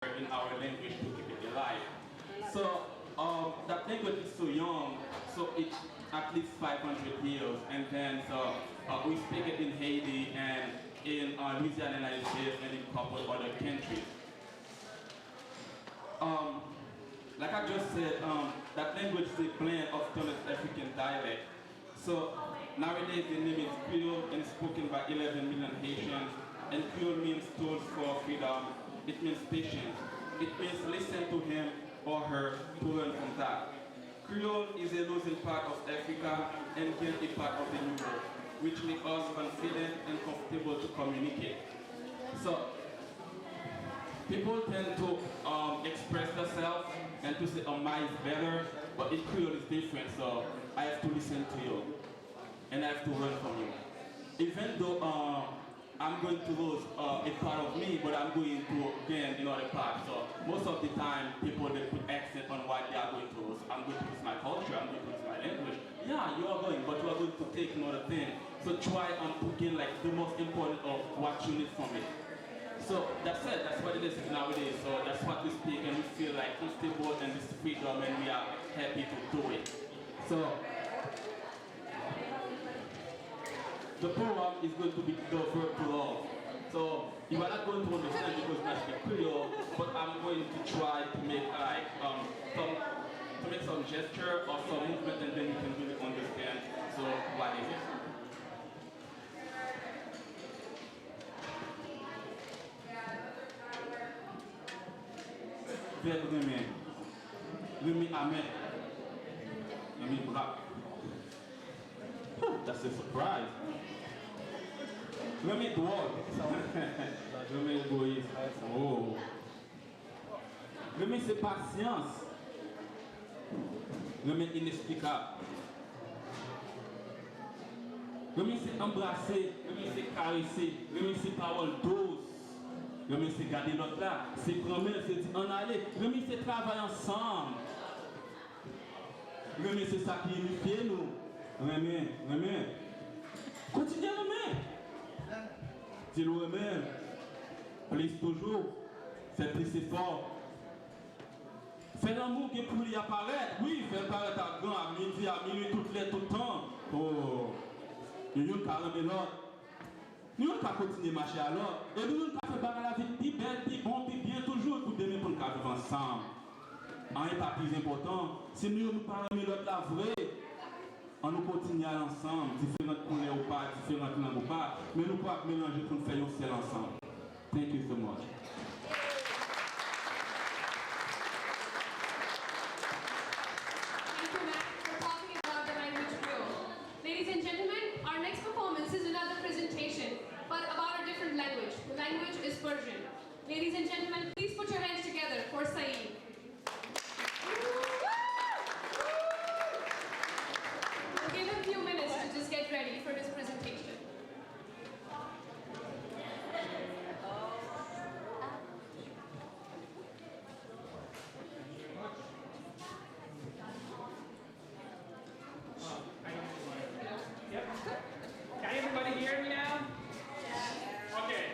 in our language to keep it alive. So that language is so young, so it's at least 500 years, and then so we speak it in Haiti and in Louisiana, United States, and in a couple other countries. Like I just said, that language is a blend of West African dialect. So nowadays the name is Creole and is spoken by 11 million Haitians. And Creole means tools for freedom. It means patience. It means listen to him or her to learn from that. Creole is a losing part of Africa and gain a part of the New World, which makes us confident and comfortable to communicate. So people tend to express themselves and to say, oh, mine is better, but in Creole is different, so I have to listen to you, and I have to learn from you. Even though I'm going to lose a part of me, but I'm going to gain another part. So most of the time, people they put accent on what they are going to lose. I'm going to lose my culture, I'm going to lose my language. Yeah, you are going, but you are going to take another thing. So try to gain like the most important of what you need from it. So that's it, that's what it is nowadays. So that's what we speak and we feel like comfortable and this freedom and we are happy to do it. So the poem is going to be the verb to love. So you are not going to understand because I speak Creole, but I'm going to try to make like some gesture or some movement and then you can really understand. So what is it? That's a surprise. Remy droit. Remy égoïste. Oh. Remy c'est patience. Remy inexplicable. Remy c'est embrasser. Remy c'est caresser. Remy c'est parole douce. Remy c'est garder l'autre là. C'est promesse, c'est dire en aller. Remy c'est travailler ensemble. Remy c'est ça qui unifie nous. Remy. Continuez Remy. Dis-le Remy. Plus toujours. C'est plus c'est fort. Faire l'amour qui pour lui apparaître. Oui, faire apparaître à grand, à midi, à minuit, tout le temps. Oh. Nous avons carrément l'autre. Nous avons continuer à marcher à l'autre. Et nous avons fait la vie plus belle, plus bon, plus bien, toujours pour demain pour nous vivre ensemble. Un n'est pas plus important. Si nous nous parlons de l'autre la vraie, on nous continue à ensemble, différentes couleurs ou pas, différentes langues ou pas, mais nous pouvons mélanger pour nous faire un seul ensemble. Thank you so much. Thank you, Matt, for talking about the language Creole. Ladies and gentlemen, our next performance is another presentation, but about a different language. The language is Persian. Ladies and gentlemen, please put your hands together for Saeed. We'll give him a few minutes to just get ready for his presentation. Yep. Can everybody hear me now? Okay.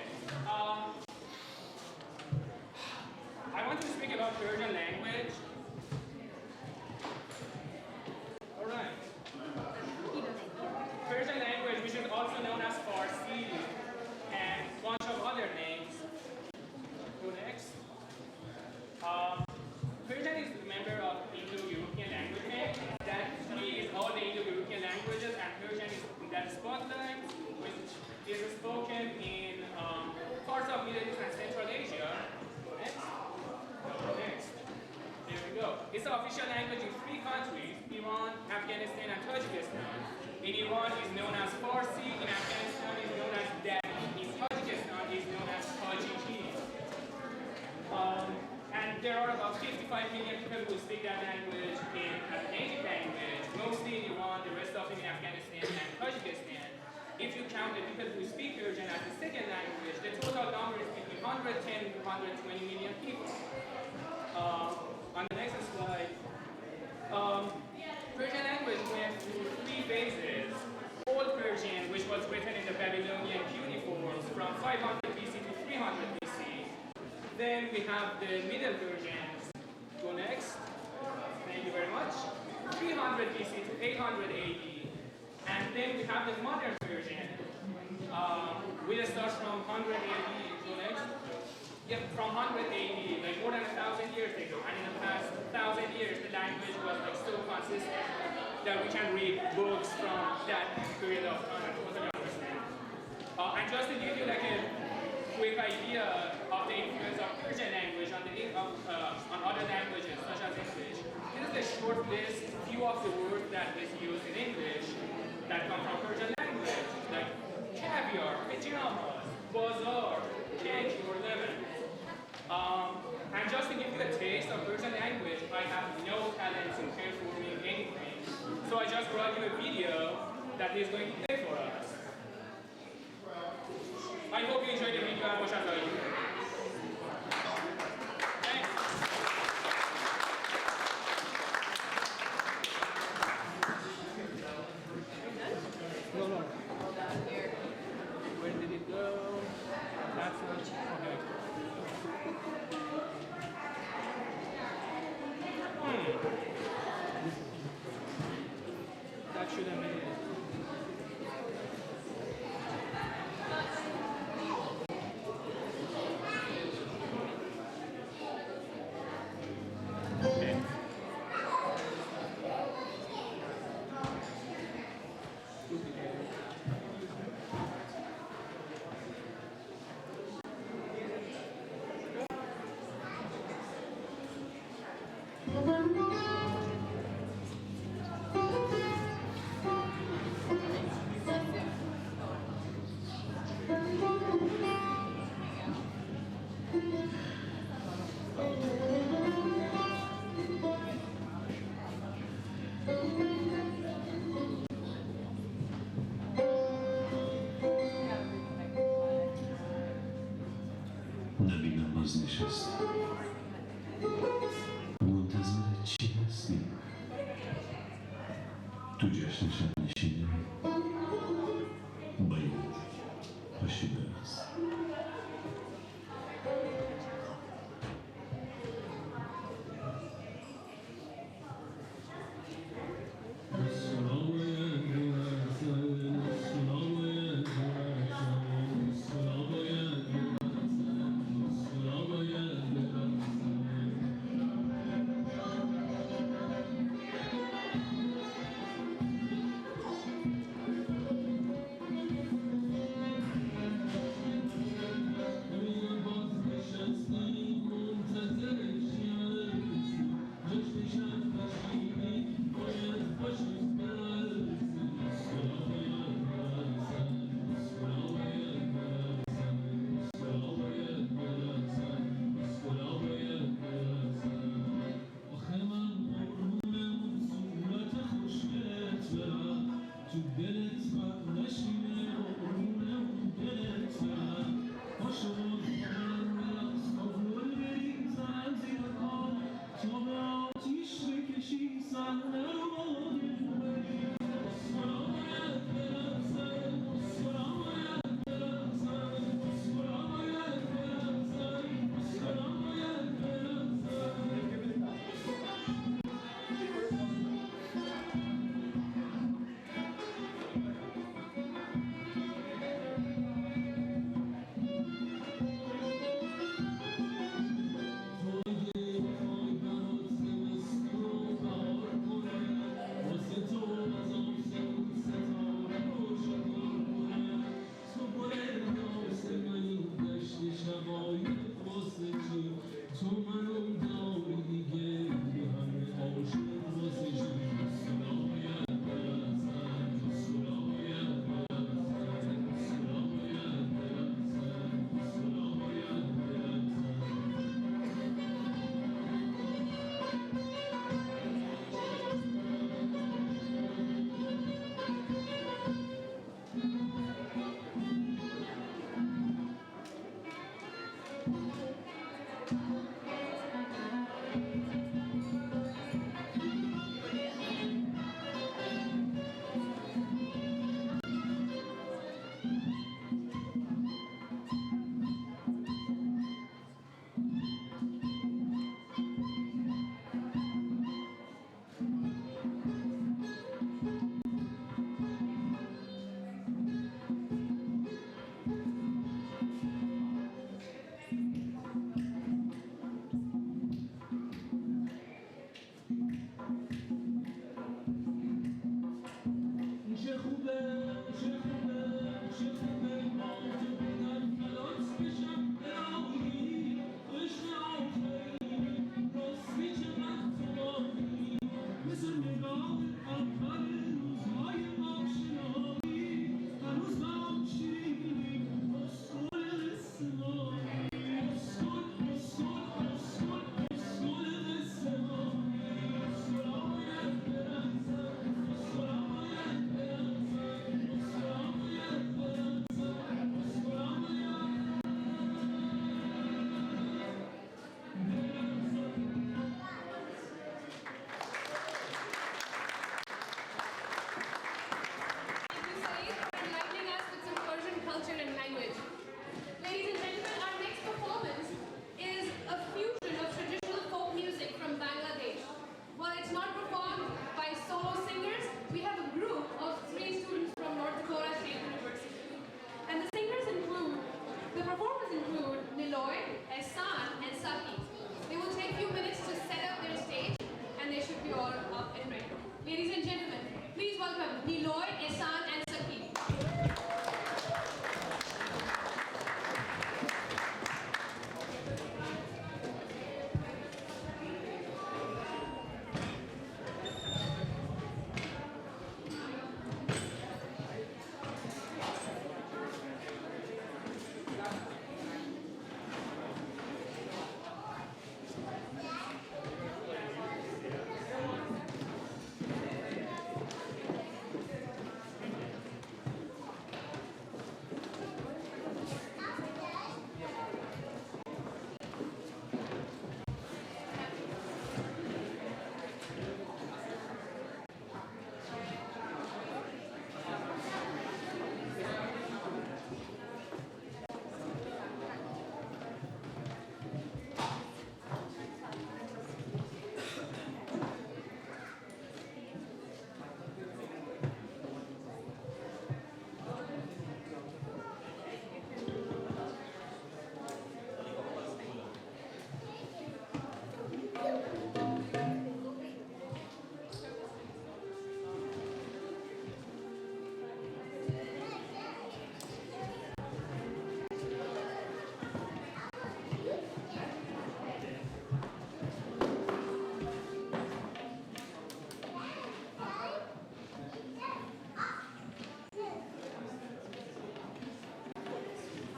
I want to speak about Persian language. All right. Persian language, which is also known as Farsi, and a bunch of other names. Go next. Persian is a member of Indo-European languages. That is all the Indo-European languages, and Persian is in that spotlight, which is spoken in parts of Middle East and Central Asia. Next. There we go. It's the official language in 3 countries, Iran, Afghanistan, and Tajikistan. In Iran, it's known as Farsi. In Afghanistan, it's known as Dari. In Tajikistan, it's known as Tajiki. And there are about 55 million people who speak that language in a native language, mostly in Iran, the rest of it in Afghanistan and Tajikistan. If you count the people who speak Persian as a second language, the total number is between 110 to 120 million people. On the next slide, Persian language went through 3 phases. Old Persian, which was written in the Babylonian cuneiforms from 500 BC to 300 BC. Then we have the middle versions. Go next. Thank you very much. 300 BC to 800 AD. And then we have the modern version. We start from 100 AD. Go next. Yep, from 100 AD, like more than 1,000 years ago. And in the past 1,000 years, the language was like so consistent that we can read books from that period of time and totally understand. And just to give you like a quick idea of the influence of Persian language on on other languages such as English, this is a short list, few of the words that is used in English that come from Persian language, like caviar, pajamas, bazaar, cake, or lemon. And just to give you a taste of Persian language, I have no talent in performing anything. So I just brought you a video that is going to play for us. I hope you enjoyed the video as much as I do. Thanks. No. Where did it go? That's not okay. That should have been it. Okay. نبینم باز نشستی منتظر چی هستی؟ تو جشن شب نشینی باید پاشی برقص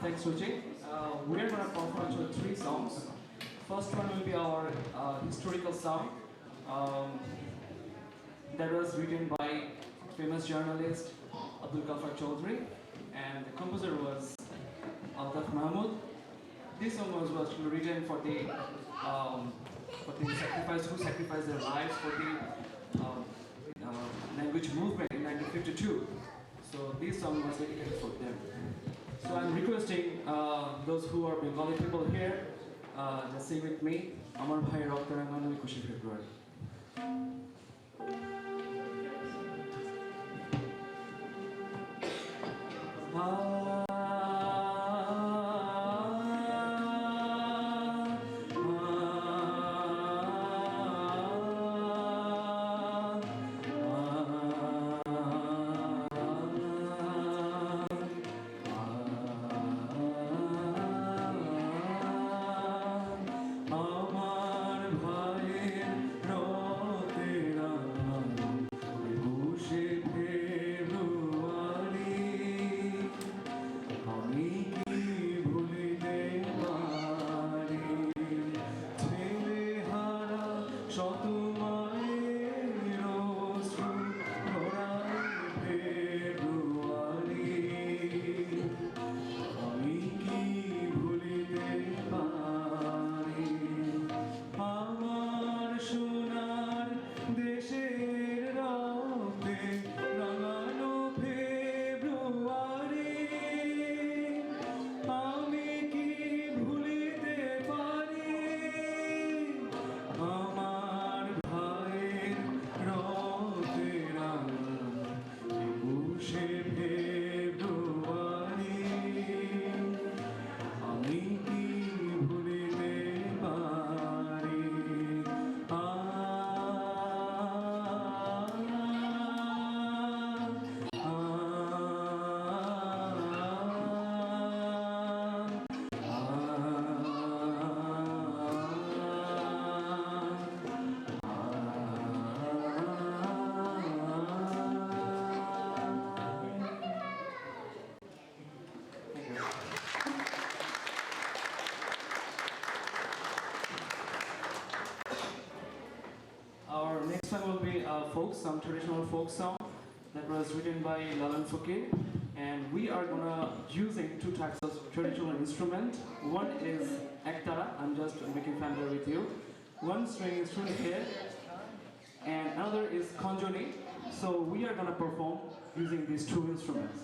thanks Ruchi. We're going to perform actually 3 songs. First one will be our historical song that was written by famous journalist Abdul Ghaffar Chaudhry, and the composer was Altaf Mahmood. This song was actually written for the who sacrificed their lives for the language movement in 1952. So this song was dedicated for them. So I'm requesting those who are Bengali people here, just sing with me. Amar Bhai Raktarangan Kushi February. Our next one will be a folk song, traditional folk song that was written by Lalan Fakir, and we are gonna using 2 types of traditional instrument. One is ektara, I'm just making familiar with you. One string instrument here, and another is konjoni. So we are gonna perform using these 2 instruments.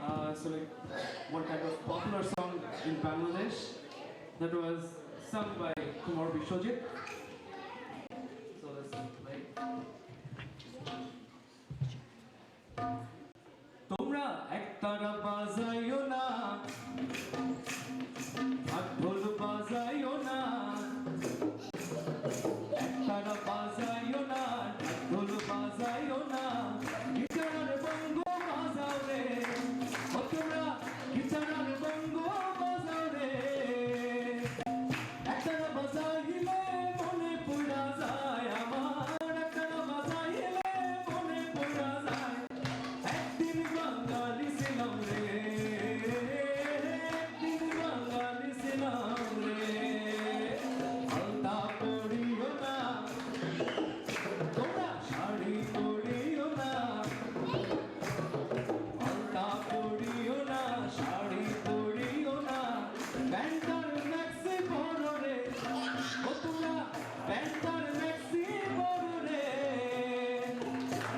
song. So like one kind of popular song in Bangladesh that was sung by Kumar Vishwajit. So let's play. তোমরা একতারা বাজাইও না, ঢাক ঢোল বাজাইও না, একতারা বাজাইও না, ঢাক ঢোল বাজাইও না, guitar বঙ্গ বাজাও রে, ও তোমরা গিটার বঙ্গ বাজাও রে, একতারা বাজাইলে মনে পড়া যায় আমার, একতারা বাজাইলে মনে পড়া যায়, একদিন বাঙালি ছিলাম রে, একদিন বাঙালি ছিলাম রে, আলতা পড়িও না, তোমরা শাড়ি পড়িও না, আলতা পড়িও না, শাড়ি পড়িও না, প্যান্টার ম্যাক্সি পরো রে, ও তোমরা প্যান্টার ম্যাক্সি পরো রে,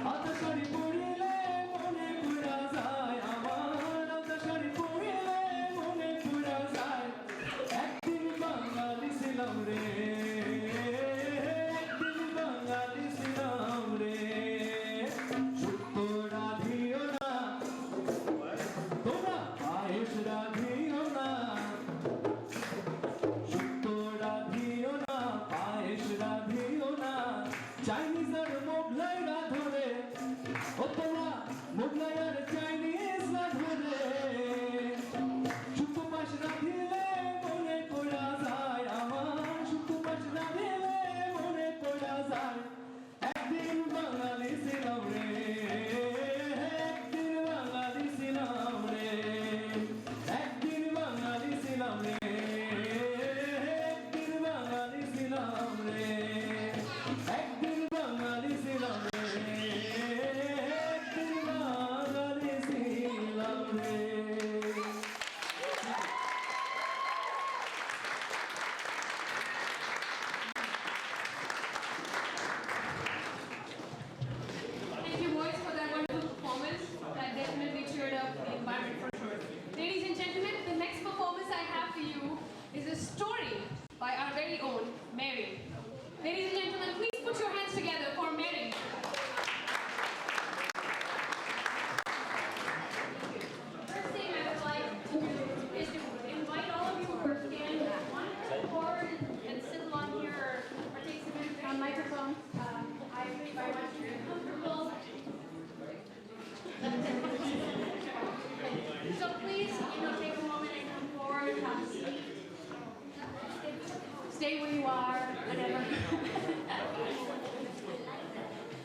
আলতা শাড়ি পরিলে মনে পুরা যায় আমার, আলতা শাড়ি পরিলে মনে পুরা যায়, একদিন বাঙালি ছিলাম রে, একদিন বাঙালি ছিলাম রে, শুক্তো রাধিও না, তোমরা পায়েস রাধিও না, শুক্তো রাধিও না, পায়েস রাধিও না, চাইনিজ আর মোগলাই রাধো রে, ও তোমরা মোগলাই আর চাইনিজ রাধো রে, শুক্তো পায়েস রাধিলে মনে পড়া যায় আমার, শুক্তো পায়েস রাধিলে মনে পড়া যায়, একদিন বাঙালি ছিলাম রে, একদিন বাঙালি ছিলাম রে, একদিন বাঙালি ছিলাম রে, একদিন বাঙালি ছিলাম রে, একদিন বাঙালি ছিলাম রে, একদিন বাঙালি ছিলাম রে। Thank you, boys, for that wonderful performance. That definitely cheered up the environment for sure. Ladies and gentlemen, the next performance I have for you is a story by our very own Mary. Ladies and gentlemen, please put your hands together for Mary. First thing I would like to do is to invite all of you who are standing one forward and sit along here or take some on microphone. I really very much to be comfortable. So please, take a moment and come forward, have a seat. Stay where you are, whatever.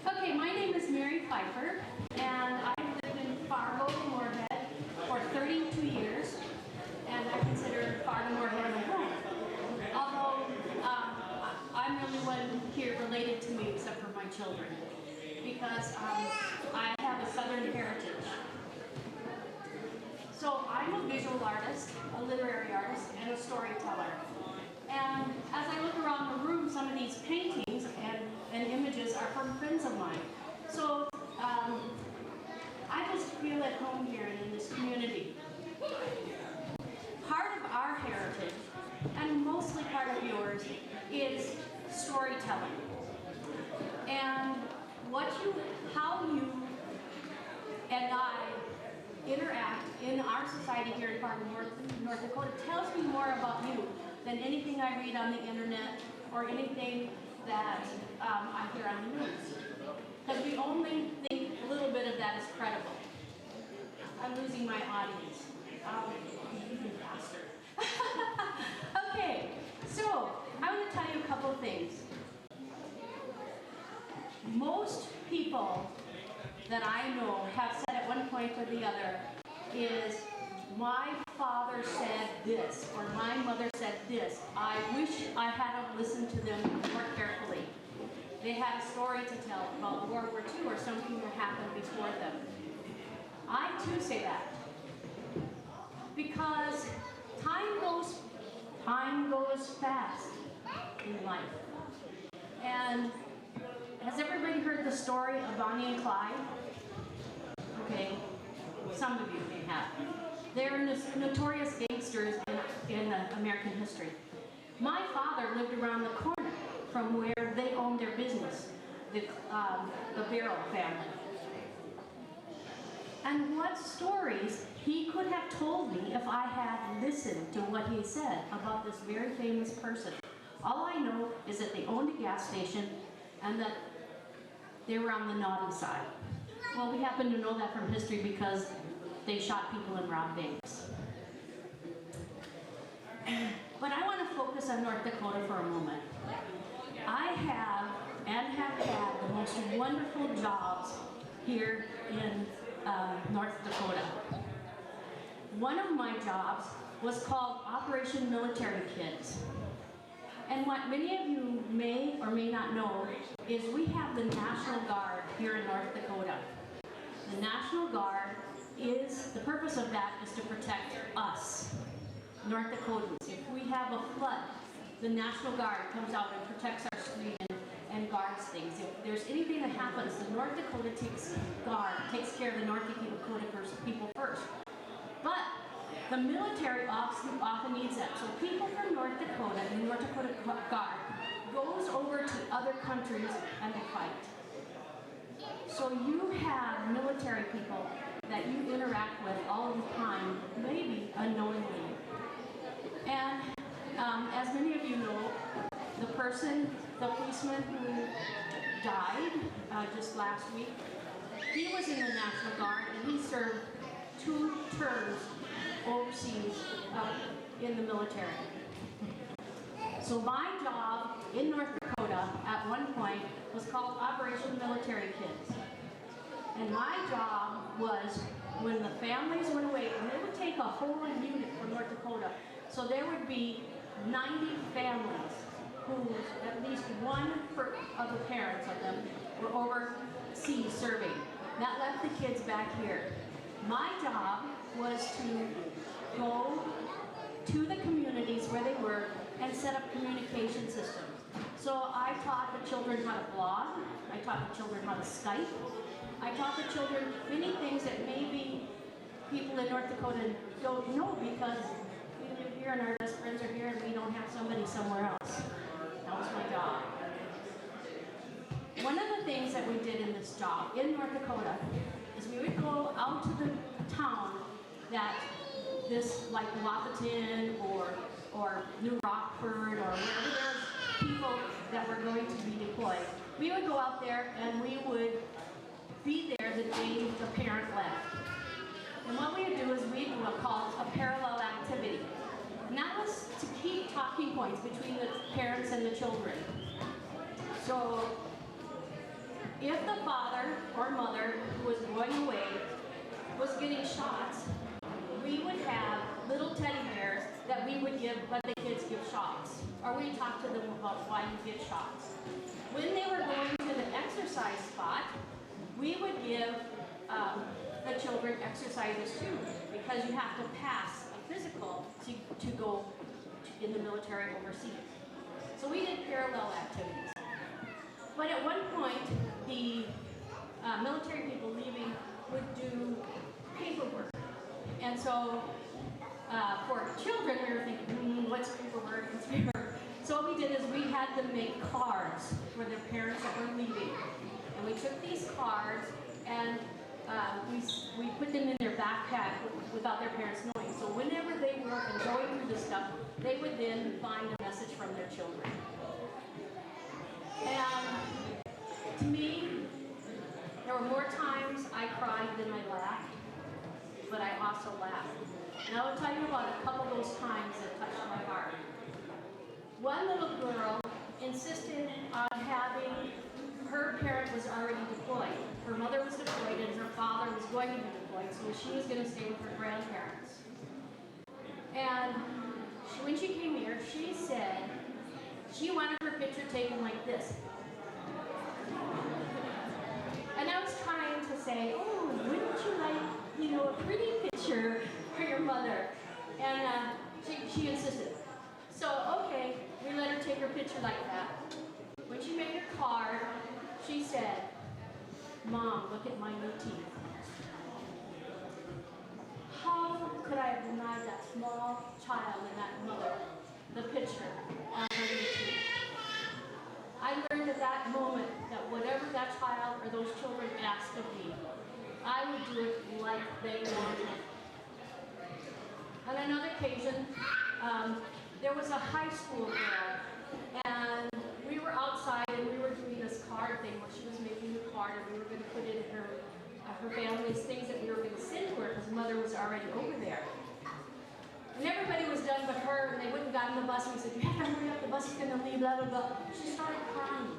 Okay, my name is Mary Pfeiffer, and I've lived in Fargo-Moorhead for 32 years, and I consider Fargo-Moorhead my home. Although I'm the only one here related to me except for my children, because I have a Southern heritage. So I'm a visual artist, a literary artist, and a storyteller. And as I look around the room, some of these paintings and images are from friends of mine. So I just feel at home here and in this community. Part of our heritage, and mostly part of yours, is storytelling. And how you and I interact in our society here in Fargo-Moorhead, North Dakota tells me more about you than anything I read on the internet or anything that I hear on the news. Because we only think a little bit of that is credible. I'm losing my audience. Even faster. Okay, so I want to tell you a couple of things. Most people that I know have said at one point or the other is, my father said this, or my mother said this. I wish I had listened to them more carefully. They had a story to tell about World War II or something that happened before them. I too say that. Because time goes fast in life. And has everybody heard the story of Bonnie and Clyde? Okay. some of you may have. They're notorious gangsters in American history. My father lived around the corner from where they owned their business, the Barrow family. And what stories he could have told me if I had listened to what he said about this very famous person. All I know is that they owned a gas station and that they were on the naughty side. Well, we happen to know that from history because they shot people and robbed banks. But I want to focus on North Dakota for a moment. I have and have had the most wonderful jobs here in North Dakota. One of my jobs was called Operation Military Kids. And what many of you may or may not know is we have the National Guard here in North Dakota. The National Guard the purpose of that is to protect us, North Dakotans. If we have a flood, the National Guard comes out and protects our street and guards things. If there's anything that happens, the North Dakota takes care of the North Dakota people first. But the military often needs that. So people from North Dakota, the North Dakota Guard, goes over to other countries and they fight. So you have military people that you interact with all the time, maybe unknowingly. And as many of you know, the policeman who died just last week, he was in the National Guard and he served 2 terms overseas in the military. So my job in North Dakota at one point was called Operation Military Kids. And my job was when the families went away, and they would take a whole unit from North Dakota. So there would be 90 families who, at least one of the parents of them, were overseas serving. That left the kids back here. My job was to go to the communities where they were and set up communication systems. So I taught the children how to blog, I taught the children how to Skype, I taught the children many things that maybe people in North Dakota don't know because we live here and our best friends are here and we don't have somebody somewhere else. That was my job. One of the things that we did in this job in North Dakota is we would go out to the town that this, like Wapaton or New Rockford or wherever there's people that were going to be deployed. We would go out there and we would be there the day the parent left. And what we would do is we'd do a parallel activity. And that was to keep talking points between the parents and the children. So if the father or mother who was going away was getting shots, we would have little teddy bears that we would let the kids give shots. Or we'd talk to them about why you get shots. When they were going to the exercise spot, we would give the children exercises too, because you have to pass a physical to go in the military overseas. So we did parallel activities. But at one point, the military people leaving would do paperwork. And so for children, we were thinking, what's paperwork? What's paperwork? So what we did is we had them make cards for their parents that were leaving. And we took these cards and we put them in their backpack without their parents knowing. So whenever they were going through the stuff, they would then find a message from their children. And to me, there were more times I cried than I laughed, but I also laughed. And I will tell you about a couple of those times that touched my heart. One little girl insisted on having, her parent was already deployed. Her mother was deployed and her father was going to be deployed, so she was going to stay with her grandparents. And when she came here, she said she wanted her picture taken like this. And I was trying to say, oh, wouldn't you like, a pretty picture for your mother? And she insisted. So, okay, we let her take her picture like that. When she made her card, she said, Mom, look at my new teeth. small child and that mother the picture on her YouTube. I learned at that moment that whatever that child or those children asked of me, I would do it like they wanted. On another occasion, there was a high school girl, and we were outside and we were doing this card thing where she was making the card and we were going to put in her family's things that we were going to send to her because mother was already over there. And everybody was done but her, and they went and got in the bus and we said, "You have to hurry up, the bus is going to leave, blah, blah, blah." She started crying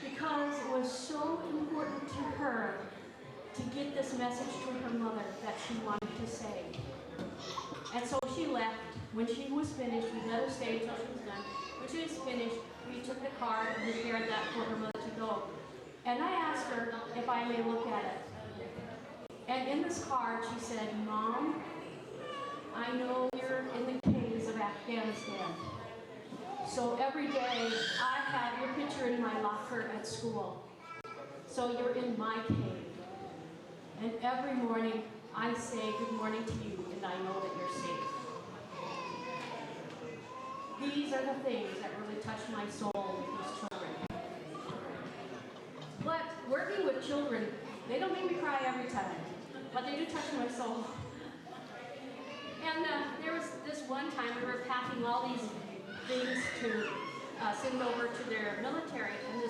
because it was so important to her to get this message to her mother that she wanted to say. And so she left. When she was finished, we let her stay until she was done. When she was finished, we took the card and prepared that for her mother to go. And I asked her if I may look at it. And in this card, she said, "Mom, I know you're in the caves of Afghanistan. So every day, I have your picture in my locker at school. So you're in my cave. And every morning, I say good morning to you, and I know that you're safe." These are the things that really touch my soul with these children. But working with children, they don't make me cry every time, but they do touch my soul. And there was this one time we were packing all these things to send over to their military, and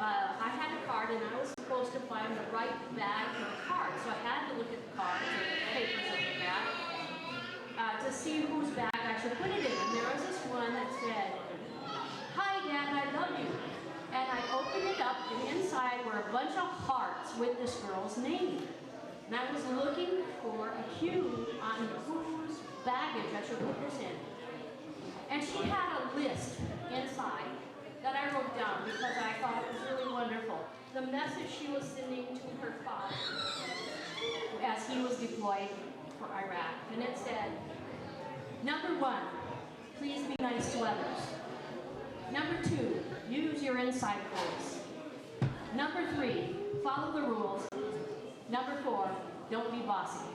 I had a card and I was supposed to find the right bag for the card. So I had to look at the card, the papers of the bag, to see whose bag I should put it in. And there was this one that said, "Hi Dad, I love you." And I opened it up, and inside were a bunch of hearts with this girl's name. And I was looking for a cue on whose baggage I should put this in. And she had a list inside that I wrote down because I thought it was really wonderful. The message she was sending to her father as he was deployed for Iraq. And it said, "Number 1, please be nice to others. Number 2, use your inside voice. Number 3, follow the rules. Number 4, don't be bossy."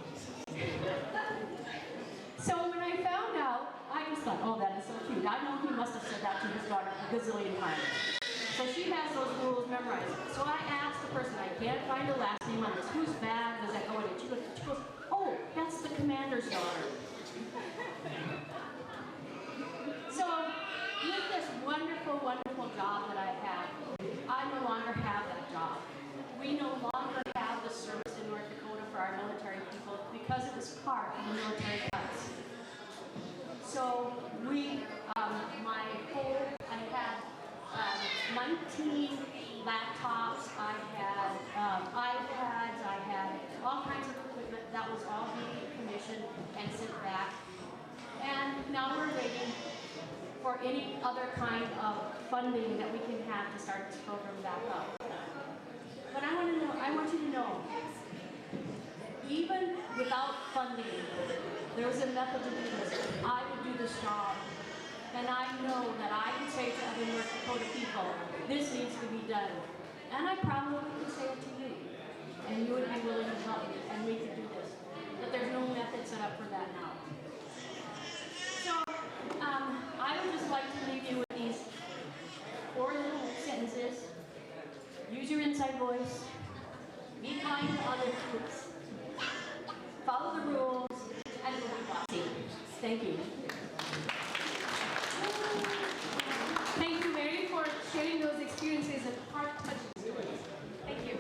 So when I found out, I just thought, oh, that is so cute. I know he must have said that to his daughter a gazillion times. So she has those rules memorized. So I asked the person, I can't find the last name on this. Whose bag does that go in? She goes, "Oh, that's the commander's daughter." So with this wonderful, wonderful job that I have, I no longer have that job. We no longer have the service in North Dakota for our military people because it was part of the military cuts. So I had 19 laptops, I had iPads, I had all kinds of equipment that was all being commissioned and sent back. And now we're waiting for any other kind of funding that we can have to start this program back up. But I want you to know, even without funding, there was a method to do this. I would do this job. And I know that I can say to other North Dakota people, this needs to be done. And I probably could say it to you. And you would be willing to help me, and we could do this. But there's no method set up for that now. So, I would just like to leave you with these 4 little sentences. Use your inside voice. Be kind to other troops. Follow the rules, and don't be bossy. Thank you. Thank you, Mary, for sharing those experiences and heart-touching stories. Thank you.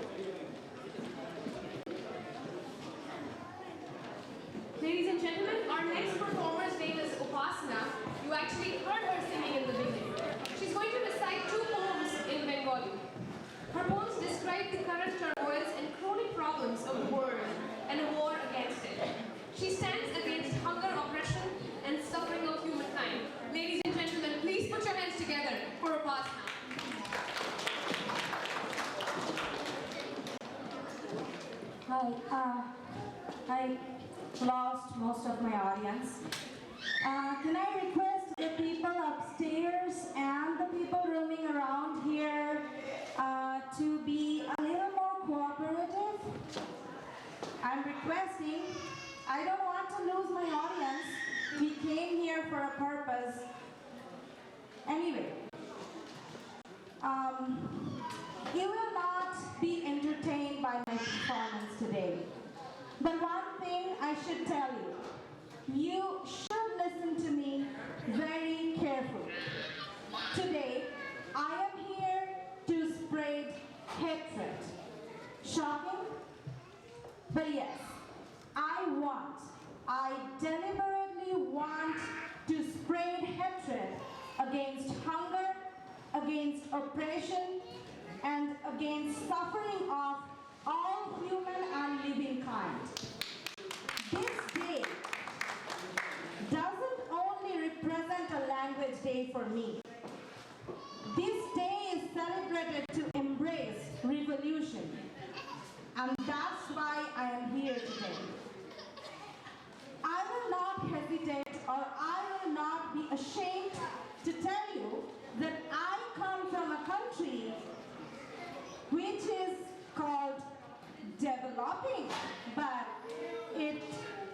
Ladies and gentlemen, our next performer's name is Upasana. You actually heard her singing in the beginning. She's going to recite 2 poems in Bengali. Her poems describe the current turmoils and chronic problems of the world and a war against it. She stands against hunger, oppression, and suffering of humankind. Ladies and gentlemen, please put your hands together for Upasana. Hi, I lost most of my audience. Can I request the people upstairs and the people roaming around here to be a little more cooperative? I'm requesting, I don't want to lose my audience, came here for a purpose. Anyway, you will not be entertained by my performance today. But one thing I should tell you, you should listen to me very carefully. Today, I am here to spread hatred. Shocking? But yes, I deliberately want to spread hatred against hunger, against oppression, and against suffering of all human and living kind. This day doesn't only represent a language day for me. This day is celebrated to embrace revolution. And that's why I am here today. I will not hesitate or I will not be ashamed to tell you that I come from a country which is called developing, but it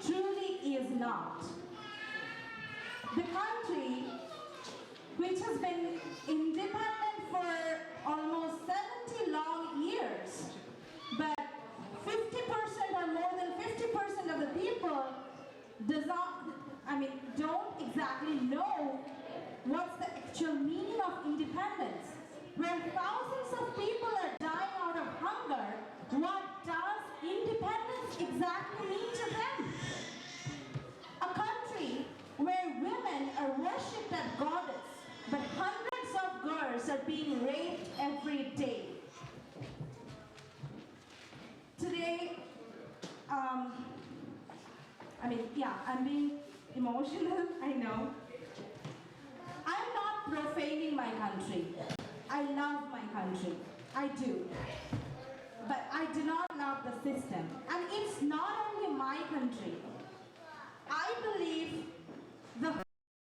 truly is not. The country which has been independent for almost 70 long years, but 50% or more than 50% of the people don't exactly know what's the actual meaning of independence. Where thousands of people are dying out of hunger, what does independence exactly mean to them? A country where women are worshipped as goddess, but hundreds of girls are being raped every day. Today, I'm being emotional, I know. I'm not profaning my country. I love my country. I do. But I do not love the system. And it's not only my country. I believe the